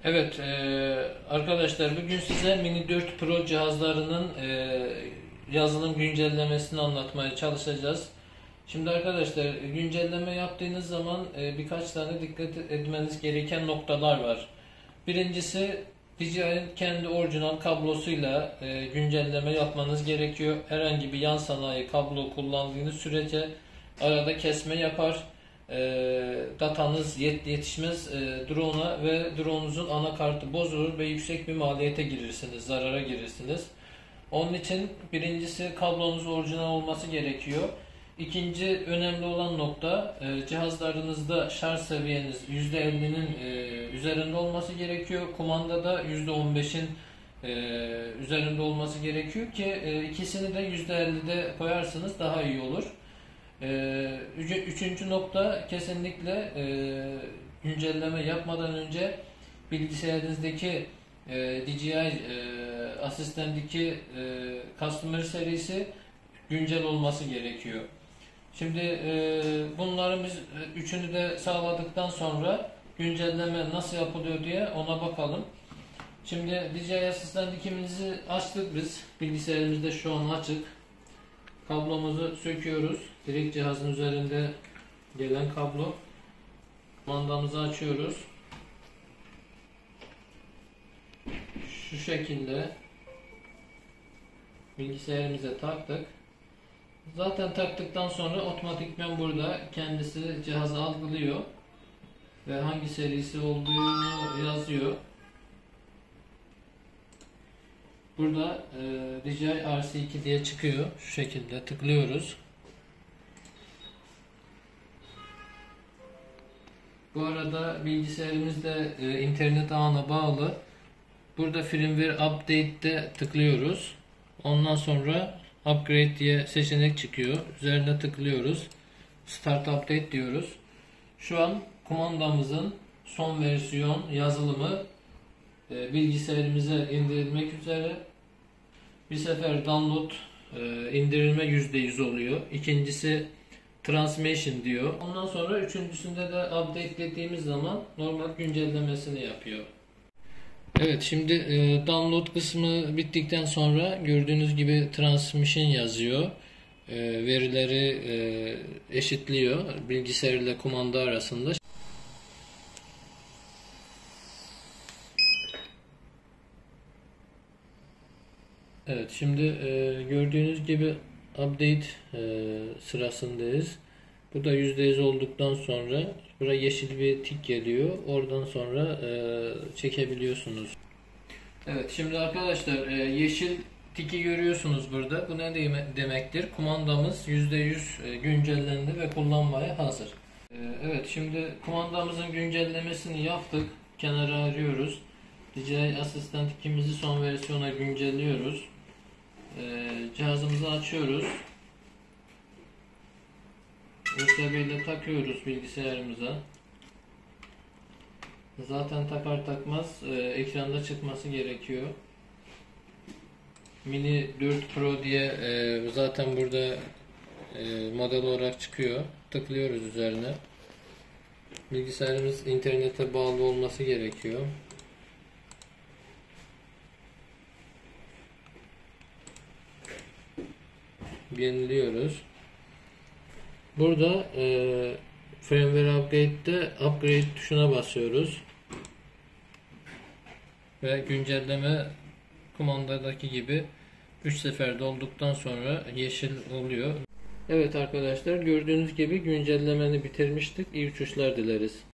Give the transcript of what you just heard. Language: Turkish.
Evet arkadaşlar, bugün size Mini 4 Pro cihazlarının yazılım güncellemesini anlatmaya çalışacağız. Şimdi arkadaşlar, güncelleme yaptığınız zaman birkaç tane dikkat etmeniz gereken noktalar var. Birincisi, DJI'nin kendi orijinal kablosuyla güncelleme yapmanız gerekiyor. Herhangi bir yan sanayi kablo kullandığınız sürece arada kesme yapar. Datanız yetişmez drone'a ve drone'unuzun anakartı bozulur ve yüksek bir maliyete girirsiniz, zarara girirsiniz. Onun için birincisi, kablonuz orijinal olması gerekiyor. İkinci önemli olan nokta, cihazlarınızda şarj seviyeniz %50'nin üzerinde olması gerekiyor. Kumandada %15'in üzerinde olması gerekiyor ki ikisini de %50'de koyarsanız daha iyi olur. Üçüncü nokta, kesinlikle güncelleme yapmadan önce bilgisayarınızdaki DJI Assistant'daki Customer serisi güncel olması gerekiyor. Şimdi bunların biz üçünü de sağladıktan sonra güncelleme nasıl yapılıyor diye ona bakalım. Şimdi DJI Assistant 2'mizi açtık biz. Bilgisayarımızda şu an açık. Kablomuzu söküyoruz. Direkt cihazın üzerinde gelen kablo. Kumandamızı açıyoruz. Şu şekilde bilgisayarımıza taktık. Zaten taktıktan sonra otomatikman burada kendisi cihazı algılıyor ve hangi serisi olduğunu yazıyor. Burada DJI RC2 diye çıkıyor. Şu şekilde tıklıyoruz. Bu arada bilgisayarımız da internet ağına bağlı. Burada firmware update'de tıklıyoruz. Ondan sonra upgrade diye seçenek çıkıyor. Üzerine tıklıyoruz. Start update diyoruz. Şu an kumandamızın son versiyon yazılımı bilgisayarımıza indirilmek üzere. Bir sefer download indirilme %100 oluyor. İkincisi transmission diyor. Ondan sonra üçüncüsünde de update dediğimiz zaman normal güncellemesini yapıyor. Evet, şimdi download kısmı bittikten sonra gördüğünüz gibi transmission yazıyor. Verileri eşitliyor bilgisayar ile kumanda arasında. Evet, şimdi gördüğünüz gibi update sırasındayız. Bu da %100 olduktan sonra buraya yeşil bir tik geliyor. Oradan sonra çekebiliyorsunuz. Evet, şimdi arkadaşlar yeşil tiki görüyorsunuz burada. Bu ne demektir? Kumandamız %100 güncellendi ve kullanmaya hazır. Evet, şimdi kumandamızın güncellemesini yaptık. Kenara arıyoruz. DJI Assistant 2'mizi son versiyona güncelliyoruz. Cihazımızı açıyoruz. USB ile takıyoruz bilgisayarımıza. Zaten takar takmaz ekranda çıkması gerekiyor. Mini 4 Pro diye zaten burada model olarak çıkıyor. Tıklıyoruz üzerine. Bilgisayarımız internete bağlı olması gerekiyor. Yeniliyoruz. Burada firmware update'de upgrade tuşuna basıyoruz. Ve güncelleme kumandadaki gibi 3 seferde olduktan sonra yeşil oluyor. Evet arkadaşlar, gördüğünüz gibi güncellemeni bitirmiştik. İyi uçuşlar dileriz.